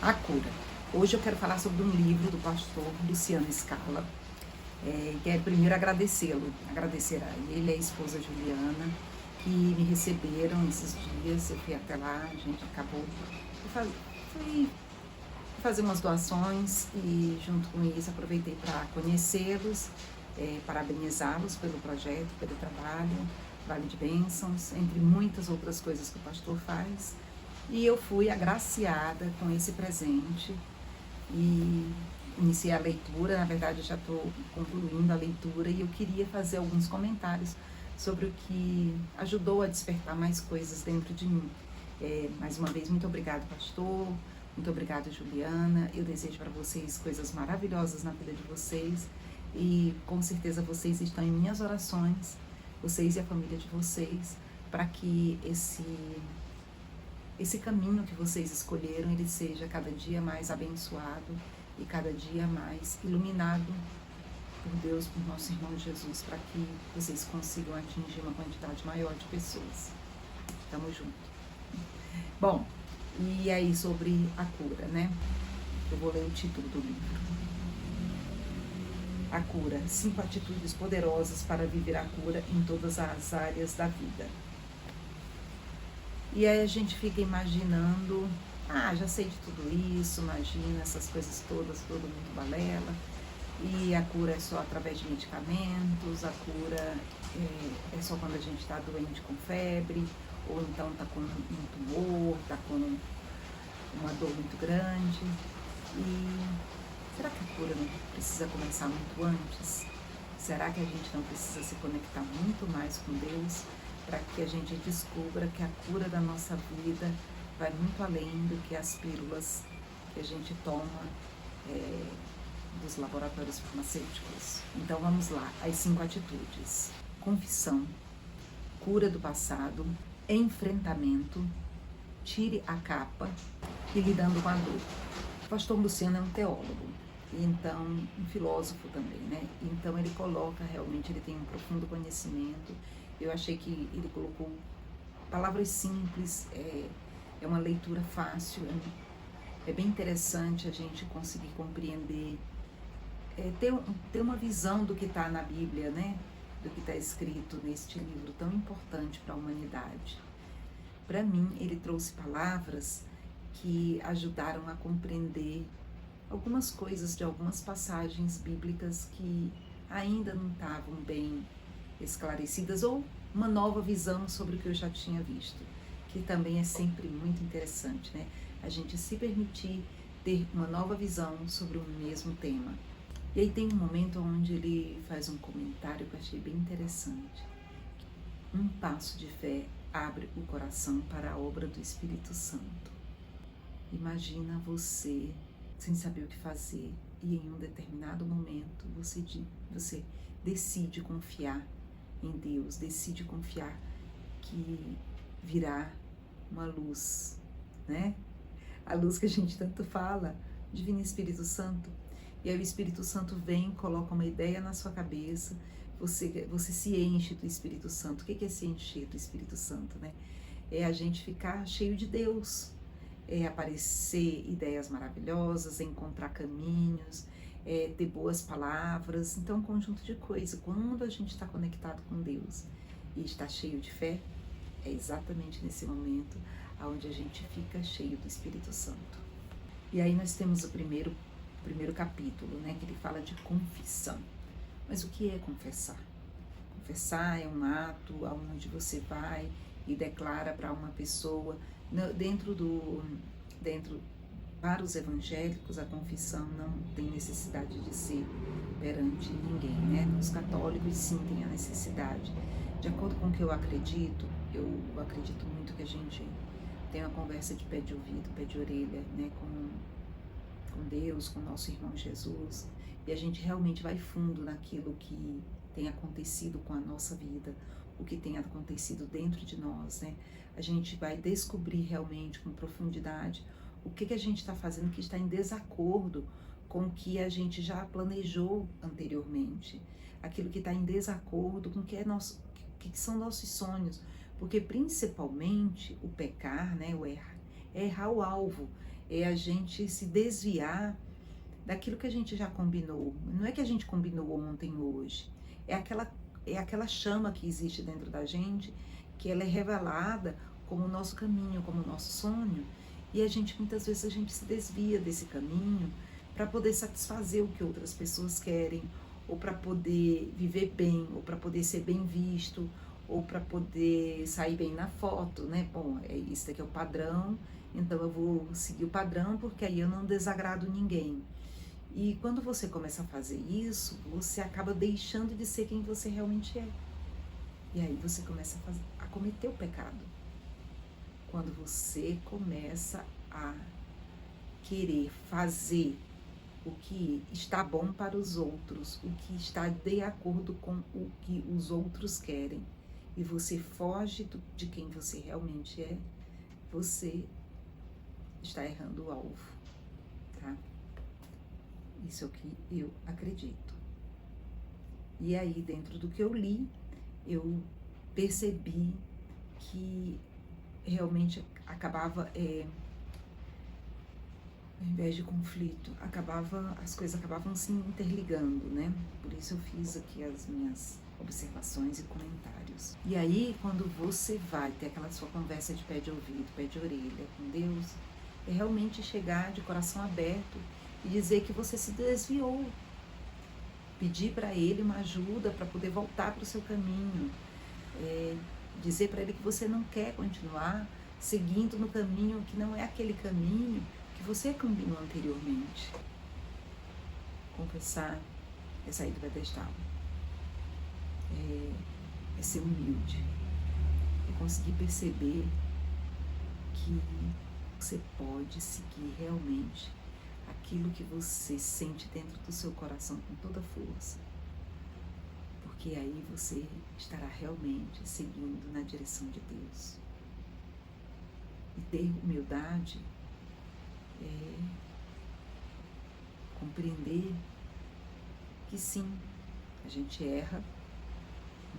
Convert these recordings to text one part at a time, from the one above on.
A cura. Hoje eu quero falar sobre um livro do pastor Luciano Scala. Quero primeiro agradecê-lo, agradecer a ele e a esposa Juliana, que me receberam esses dias. Eu fui até lá, a gente acabou fui fazer umas doações e junto com isso aproveitei para conhecê-los, parabenizá-los pelo projeto, pelo trabalho, Vale de Bênçãos, entre muitas outras coisas que o pastor faz. E eu fui agraciada com esse presente e iniciei a leitura. Na verdade, eu já estou concluindo a leitura e eu queria fazer alguns comentários sobre o que ajudou a despertar mais coisas dentro de mim. Mais uma vez, muito obrigado, pastor. Muito obrigada, Juliana. Eu desejo para vocês coisas maravilhosas na vida de vocês e com certeza vocês estão em minhas orações, vocês e a família de vocês, para que esse caminho que vocês escolheram, ele seja cada dia mais abençoado e cada dia mais iluminado por Deus, por nosso irmão Jesus, para que vocês consigam atingir uma quantidade maior de pessoas. Tamo junto. Bom, e aí sobre a cura, né? Eu vou ler o título do livro. A cura, 5 atitudes poderosas para viver a cura em todas as áreas da vida. E aí a gente fica imaginando, já sei de tudo isso, imagina essas coisas todas, todo muito balela, e a cura é só através de medicamentos, a cura é só quando a gente está doente com febre, ou então está com um tumor, está com uma dor muito grande. E será que a cura não precisa começar muito antes? Será que a gente não precisa se conectar muito mais com Deus para que a gente descubra que a cura da nossa vida vai muito além do que as pílulas que a gente toma dos laboratórios farmacêuticos? Então vamos lá, as 5 atitudes. Confissão, cura do passado, enfrentamento, tire a capa e lidando com a dor. O pastor Luciano é um teólogo, então um filósofo também, né? Então ele coloca realmente, ele tem um profundo conhecimento. Eu achei que ele colocou palavras simples, é uma leitura fácil, é bem interessante a gente conseguir compreender, ter uma visão do que está na Bíblia, né? Do que está escrito neste livro tão importante para a humanidade. Para mim, ele trouxe palavras que ajudaram a compreender algumas coisas de algumas passagens bíblicas que ainda não estavam bem esclarecidas, ou uma nova visão sobre o que eu já tinha visto, que também é sempre muito interessante, né? A gente se permitir ter uma nova visão sobre o mesmo tema. E aí tem um momento onde ele faz um comentário que eu achei bem interessante. Um passo de fé abre o coração para a obra do Espírito Santo. Imagina você sem saber o que fazer e em um determinado momento você decide confiar em Deus, decide confiar que virá uma luz, né? A luz que a gente tanto fala, Divino Espírito Santo. E aí o Espírito Santo vem, coloca uma ideia na sua cabeça, você se enche do Espírito Santo. O que é se encher do Espírito Santo, né? É a gente ficar cheio de Deus, é aparecer ideias maravilhosas, é encontrar caminhos, ter boas palavras. Então, um conjunto de coisas. Quando a gente está conectado com Deus e está cheio de fé, é exatamente nesse momento onde a gente fica cheio do Espírito Santo. E aí nós temos o primeiro capítulo, né, que ele fala de confissão. Mas o que é confessar? Confessar é um ato onde você vai e declara para uma pessoa, para os evangélicos, a confissão não tem necessidade de ser perante ninguém, né? Os católicos sim têm a necessidade. De acordo com o que eu acredito muito que a gente tem uma conversa de pé de ouvido, pé de orelha, né? Com Deus, com nosso irmão Jesus, e a gente realmente vai fundo naquilo que tem acontecido com a nossa vida, o que tem acontecido dentro de nós, né? A gente vai descobrir realmente com profundidade o que a gente está fazendo que está em desacordo com o que a gente já planejou anteriormente, aquilo que está em desacordo com o que são nossos sonhos, porque principalmente o pecar, né, é errar o alvo, é a gente se desviar daquilo que a gente já combinou. Não é que a gente combinou ontem ou hoje. É aquela chama que existe dentro da gente, que ela é revelada como o nosso caminho, como o nosso sonho. E muitas vezes a gente se desvia desse caminho para poder satisfazer o que outras pessoas querem, ou para poder viver bem, ou para poder ser bem visto, ou para poder sair bem na foto, né? Bom, isso daqui é o padrão, então eu vou seguir o padrão porque aí eu não desagrado ninguém. E quando você começa a fazer isso, você acaba deixando de ser quem você realmente é. E aí você começa a cometer o pecado. Quando você começa a querer fazer o que está bom para os outros, o que está de acordo com o que os outros querem, e você foge de quem você realmente é, você está errando o alvo, tá? Isso é o que eu acredito. E aí, dentro do que eu li, eu percebi que realmente acabava, ao invés de conflito, as coisas acabavam se interligando, né? Por isso eu fiz aqui as minhas observações e comentários. E aí, quando você vai ter aquela sua conversa de pé de ouvido, pé de orelha com Deus, é realmente chegar de coração aberto e dizer que você se desviou. Pedir para Ele uma ajuda para poder voltar para o seu caminho. Dizer para Ele que você não quer continuar seguindo no caminho que não é aquele caminho que você combinou anteriormente. Confessar é sair do pedestal. É ser humilde. É conseguir perceber que você pode seguir realmente aquilo que você sente dentro do seu coração com toda força. Porque aí você estará realmente seguindo na direção de Deus. E ter humildade é compreender que sim, a gente erra,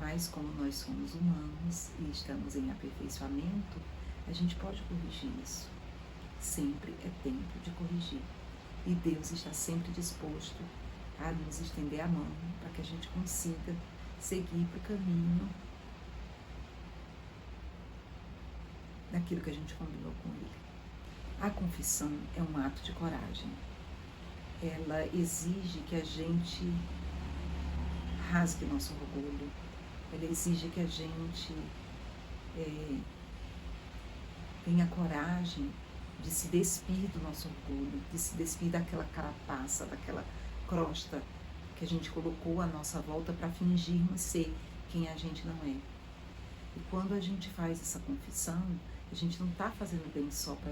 mas como nós somos humanos e estamos em aperfeiçoamento, a gente pode corrigir isso. Sempre é tempo de corrigir. E Deus está sempre disposto a nos estender a mão para que a gente consiga seguir para o caminho daquilo que a gente combinou com Ele. A confissão é um ato de coragem. Ela exige que a gente rasgue nosso orgulho. Ela exige que a gente tenha coragem de se despir do nosso orgulho, de se despir daquela carapaça, daquela crosta que a gente colocou à nossa volta para fingirmos ser quem a gente não é. E quando a gente faz essa confissão, a gente não está fazendo bem só para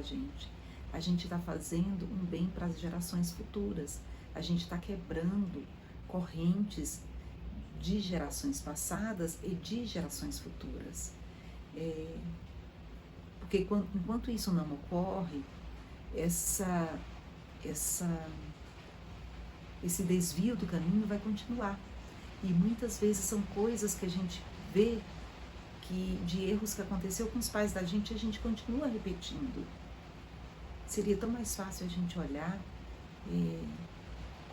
a gente está fazendo um bem para as gerações futuras. A gente está quebrando correntes de gerações passadas e de gerações futuras. Porque enquanto isso não ocorre, esse desvio do caminho vai continuar. E muitas vezes são coisas que a gente vê de erros que aconteceu com os pais da gente, a gente continua repetindo. Seria tão mais fácil a gente olhar,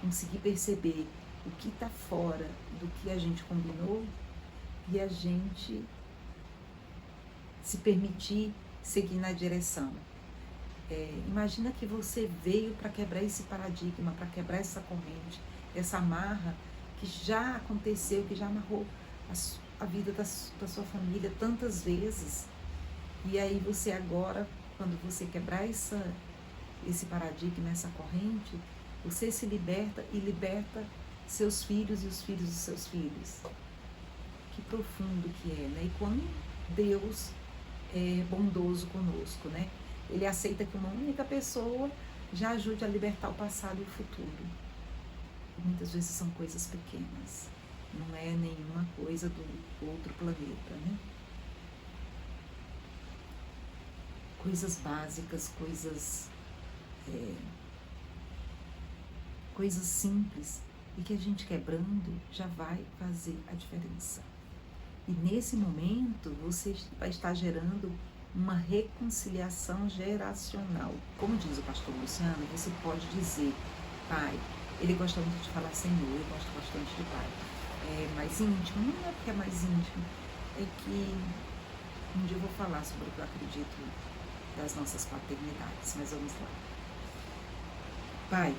conseguir perceber o que está fora do que a gente combinou e a gente se permitir seguir na direção. Imagina que você veio para quebrar esse paradigma, para quebrar essa corrente, essa amarra que já aconteceu, que já amarrou a vida da sua família tantas vezes. E aí você agora, quando você quebrar esse paradigma, essa corrente, você se liberta e liberta seus filhos e os filhos dos seus filhos. Que profundo que é, né? E como Deus é bondoso conosco, né? Ele aceita que uma única pessoa já ajude a libertar o passado e o futuro. E muitas vezes são coisas pequenas, não é nenhuma coisa do outro planeta, né? Coisas básicas, coisas simples, e que a gente quebrando já vai fazer a diferença. E nesse momento você vai estar gerando uma reconciliação geracional. Como diz o pastor Luciano, você pode dizer, pai, ele gosta muito de falar Senhor, eu gosto bastante de pai. É mais íntimo, não é porque é mais íntimo, é que um dia eu vou falar sobre o que eu acredito das nossas paternidades, mas vamos lá. Pai,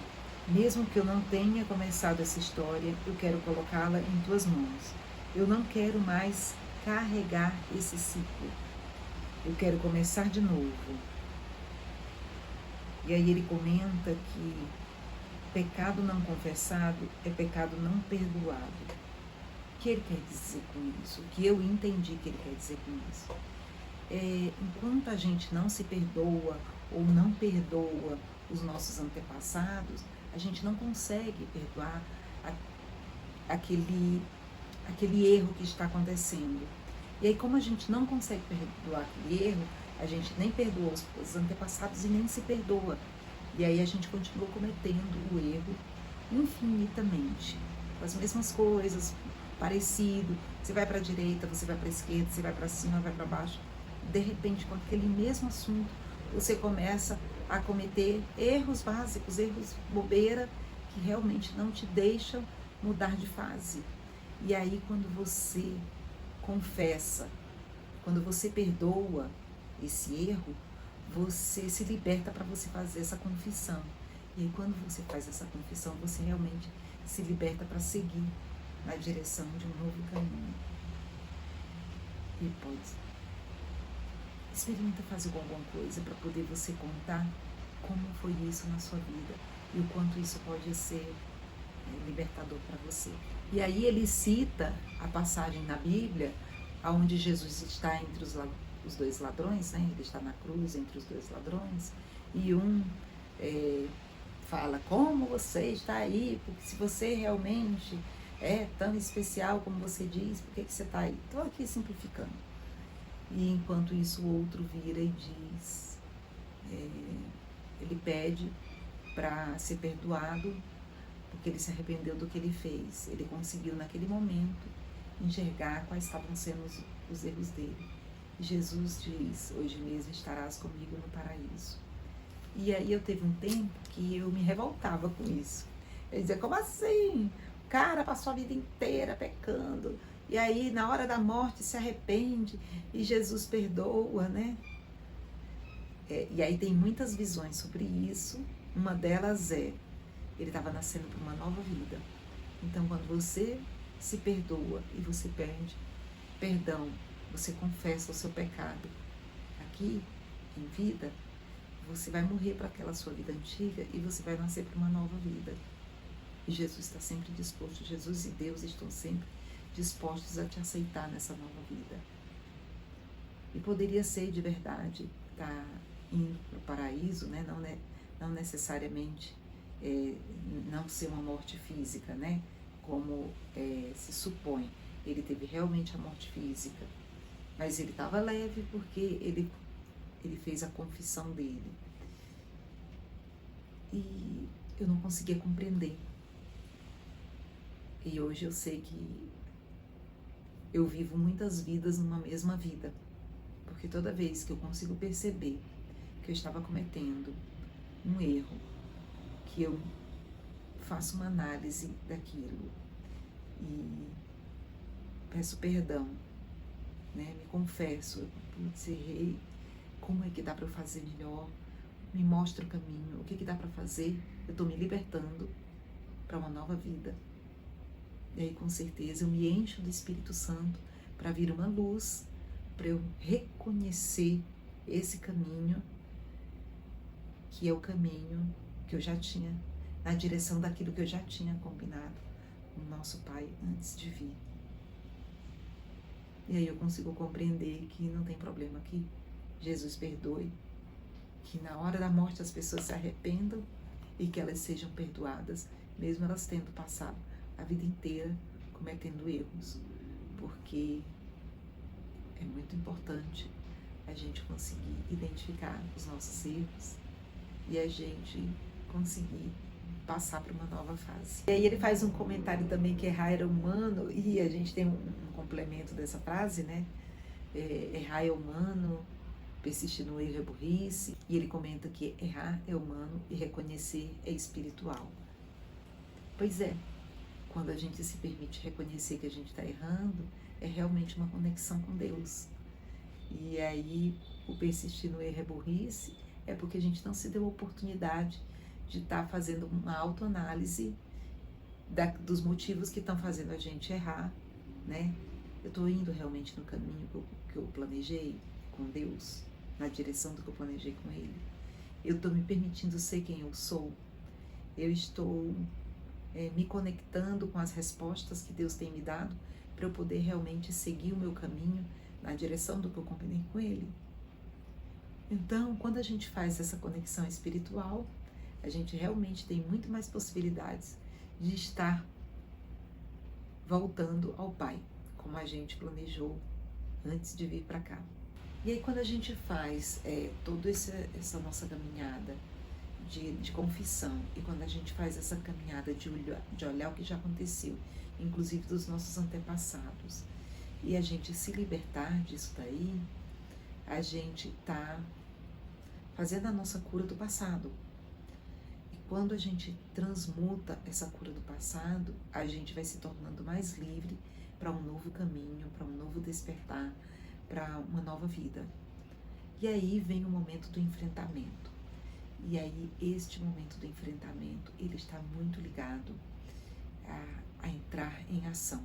mesmo que eu não tenha começado essa história, eu quero colocá-la em tuas mãos. Eu não quero mais carregar esse ciclo. Eu quero começar de novo. E aí ele comenta que pecado não confessado é pecado não perdoado. O que ele quer dizer com isso? O que eu entendi que ele quer dizer com isso? Enquanto a gente não se perdoa ou não perdoa os nossos antepassados, a gente não consegue perdoar aquele erro que está acontecendo. E aí, como a gente não consegue perdoar aquele erro, a gente nem perdoa os antepassados e nem se perdoa. E aí a gente continua cometendo o erro infinitamente, com as mesmas coisas, parecido. Você vai para a direita, você vai para a esquerda, você vai para cima, vai para baixo. De repente, com aquele mesmo assunto, você começa a cometer erros básicos, erros bobeira, que realmente não te deixam mudar de fase. E aí, quando você confessa, quando você perdoa esse erro, você se liberta para você fazer essa confissão. E aí, quando você faz essa confissão, você realmente se liberta para seguir na direção de um novo caminho. E pode experimenta fazer alguma coisa para poder você contar como foi isso na sua vida e o quanto isso pode ser libertador para você. E aí ele cita a passagem na Bíblia onde Jesus está entre os dois ladrões, né? Ele está na cruz entre os dois ladrões e fala, como você está aí? Porque se você realmente é tão especial como você diz, por que você está aí? Estou aqui simplificando. E enquanto isso o outro vira e diz, ele pede para ser perdoado porque ele se arrependeu do que ele fez. Ele conseguiu naquele momento enxergar quais estavam sendo os erros dele. E Jesus diz, hoje mesmo estarás comigo no paraíso. E aí eu teve um tempo que eu me revoltava com isso. Eu dizia, como assim? O cara passou a vida inteira pecando. E aí, na hora da morte, se arrepende e Jesus perdoa, né? E aí tem muitas visões sobre isso. Uma delas ele estava nascendo para uma nova vida. Então, quando você se perdoa e você pede perdão, você confessa o seu pecado aqui, em vida, você vai morrer para aquela sua vida antiga e você vai nascer para uma nova vida. E Jesus está sempre disposto, Jesus e Deus estão sempre dispostos a te aceitar nessa nova vida. E poderia ser de verdade estar indo para o paraíso, né? Não necessariamente não ser uma morte física, né? Como se supõe. Ele teve realmente a morte física, mas ele estava leve porque ele fez a confissão dele. E eu não conseguia compreender. E hoje eu sei que eu vivo muitas vidas numa mesma vida, porque toda vez que eu consigo perceber que eu estava cometendo um erro, que eu faço uma análise daquilo e peço perdão, né? Me confesso, putz, errei, como é que dá para eu fazer melhor? Me mostra o caminho, o que dá para fazer? Eu estou me libertando para uma nova vida. E aí, com certeza, eu me encho do Espírito Santo para vir uma luz, para eu reconhecer esse caminho, que é o caminho que eu já tinha, na direção daquilo que eu já tinha combinado com o nosso Pai antes de vir. E aí eu consigo compreender que não tem problema, que Jesus perdoe, que na hora da morte as pessoas se arrependam e que elas sejam perdoadas, mesmo elas tendo passado a vida inteira cometendo erros, porque é muito importante a gente conseguir identificar os nossos erros e a gente conseguir passar para uma nova fase. E aí ele faz um comentário também que errar era humano, e a gente tem um complemento dessa frase, né? Errar é humano, Persistir no erro é burrice, e ele comenta que errar é humano e reconhecer é espiritual. Pois é, quando a gente se permite reconhecer que a gente está errando, é realmente uma conexão com Deus. E aí, o persistir no erro é burrice é porque a gente não se deu a oportunidade de estar fazendo uma autoanálise dos motivos que estão fazendo a gente errar, né? Eu estou indo realmente no caminho que eu planejei com Deus, na direção do que eu planejei com Ele. Eu estou me permitindo ser quem eu sou. Eu estou me conectando com as respostas que Deus tem me dado para eu poder realmente seguir o meu caminho na direção do que eu combinei com Ele. Então, quando a gente faz essa conexão espiritual, a gente realmente tem muito mais possibilidades de estar voltando ao Pai, como a gente planejou antes de vir para cá. E aí, quando a gente faz toda essa nossa caminhada de confissão, e quando a gente faz essa caminhada de olhar o que já aconteceu, inclusive dos nossos antepassados, e a gente se libertar disso daí, a gente está fazendo a nossa cura do passado. E quando a gente transmuta essa cura do passado, a gente vai se tornando mais livre para um novo caminho, para um novo despertar, para uma nova vida. E aí vem o momento do enfrentamento. E aí este momento do enfrentamento, ele está muito ligado a entrar em ação.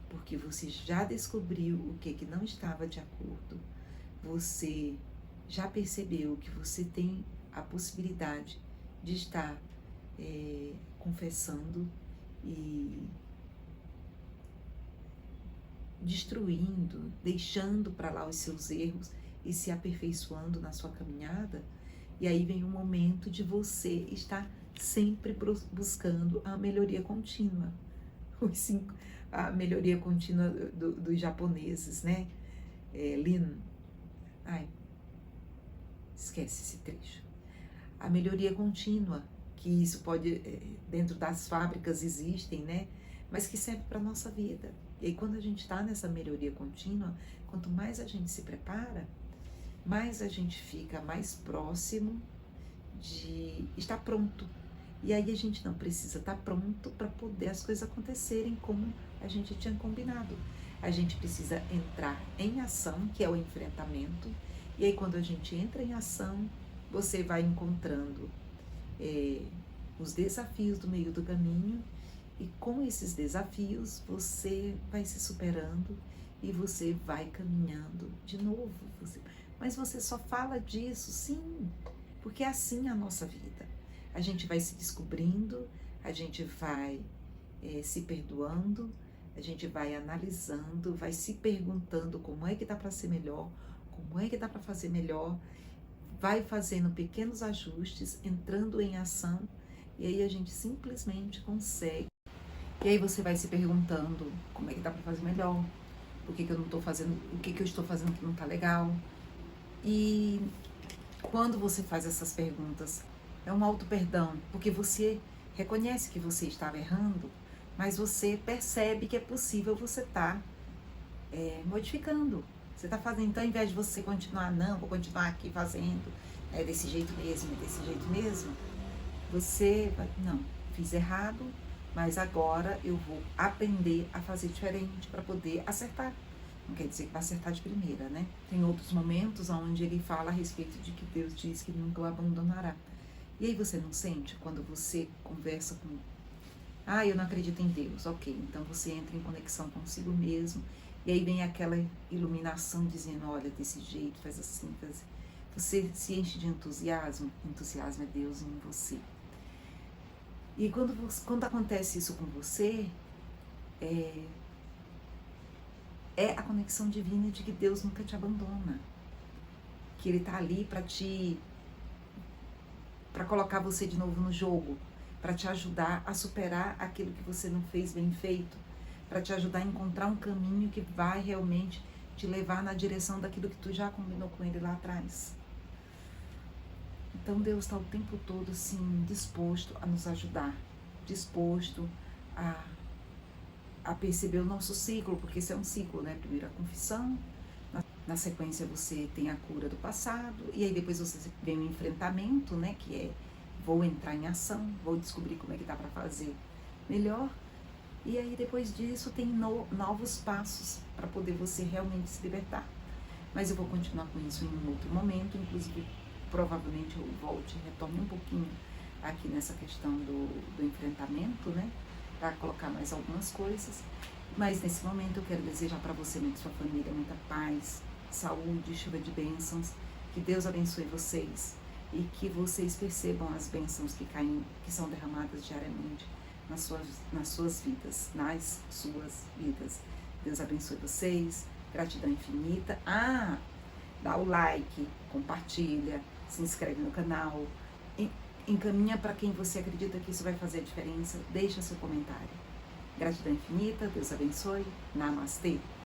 Porque você já descobriu o que não estava de acordo, você já percebeu que você tem a possibilidade de estar confessando e destruindo, deixando para lá os seus erros e se aperfeiçoando na sua caminhada. E aí vem o momento de você estar sempre buscando a melhoria contínua. A melhoria contínua dos japoneses, né? Lin. Esquece esse trecho. A melhoria contínua, que isso pode, dentro das fábricas existem, né? Mas que serve para a nossa vida. E aí quando a gente está nessa melhoria contínua, quanto mais a gente se prepara, mais a gente fica mais próximo de estar pronto. E aí a gente não precisa estar pronto para poder as coisas acontecerem como a gente tinha combinado. A gente precisa entrar em ação, que é o enfrentamento. E aí quando a gente entra em ação, você vai encontrando os desafios do meio do caminho. E com esses desafios, você vai se superando e você vai caminhando de novo. Mas você só fala disso, sim, porque é assim a nossa vida. A gente vai se descobrindo, a gente vai se perdoando, a gente vai analisando, vai se perguntando como é que dá para ser melhor, como é que dá para fazer melhor, vai fazendo pequenos ajustes, entrando em ação, e aí a gente simplesmente consegue. E aí você vai se perguntando como é que dá para fazer melhor, por que eu não estou fazendo, o que eu estou fazendo que não está legal. E quando você faz essas perguntas, é um auto-perdão, porque você reconhece que você estava errando, mas você percebe que é possível você estar modificando. Você está fazendo, então, ao invés de você continuar, não, vou continuar aqui fazendo, desse jeito mesmo, você vai, não, fiz errado, mas agora eu vou aprender a fazer diferente para poder acertar. Não quer dizer que vai acertar de primeira, né? Tem outros momentos onde ele fala a respeito de que Deus diz que nunca o abandonará. E aí você não sente quando você conversa com... eu não acredito em Deus. Ok, então você entra em conexão consigo mesmo. E aí vem aquela iluminação dizendo, olha, desse jeito, faz assim, faz assim. Você se enche de entusiasmo. Entusiasmo é Deus em você. E quando acontece isso com você, é a conexão divina de que Deus nunca te abandona. Que Ele está ali para colocar você de novo no jogo, para te ajudar a superar aquilo que você não fez bem feito, para te ajudar a encontrar um caminho que vai realmente te levar na direção daquilo que tu já combinou com Ele lá atrás. Então Deus está o tempo todo assim, disposto a nos ajudar, disposto a perceber o nosso ciclo, porque esse é um ciclo, né? Primeiro a confissão, Na sequência você tem a cura do passado, e aí depois você vem o enfrentamento, né, que é vou entrar em ação, vou descobrir como é que dá para fazer melhor. E aí depois disso tem novos passos para poder você realmente se libertar. Mas eu vou continuar com isso em um outro momento, inclusive provavelmente eu volte e retorne um pouquinho aqui nessa questão do enfrentamento, né, para colocar mais algumas coisas. Mas nesse momento eu quero desejar para você e para sua família muita paz, saúde, chuva de bênçãos, que Deus abençoe vocês e que vocês percebam as bênçãos que caem, que são derramadas diariamente nas suas vidas, nas suas vidas. Deus abençoe vocês, gratidão infinita. Dá o like, compartilha, se inscreve no canal, encaminha para quem você acredita que isso vai fazer a diferença, deixa seu comentário. Gratidão infinita, Deus abençoe, Namastê.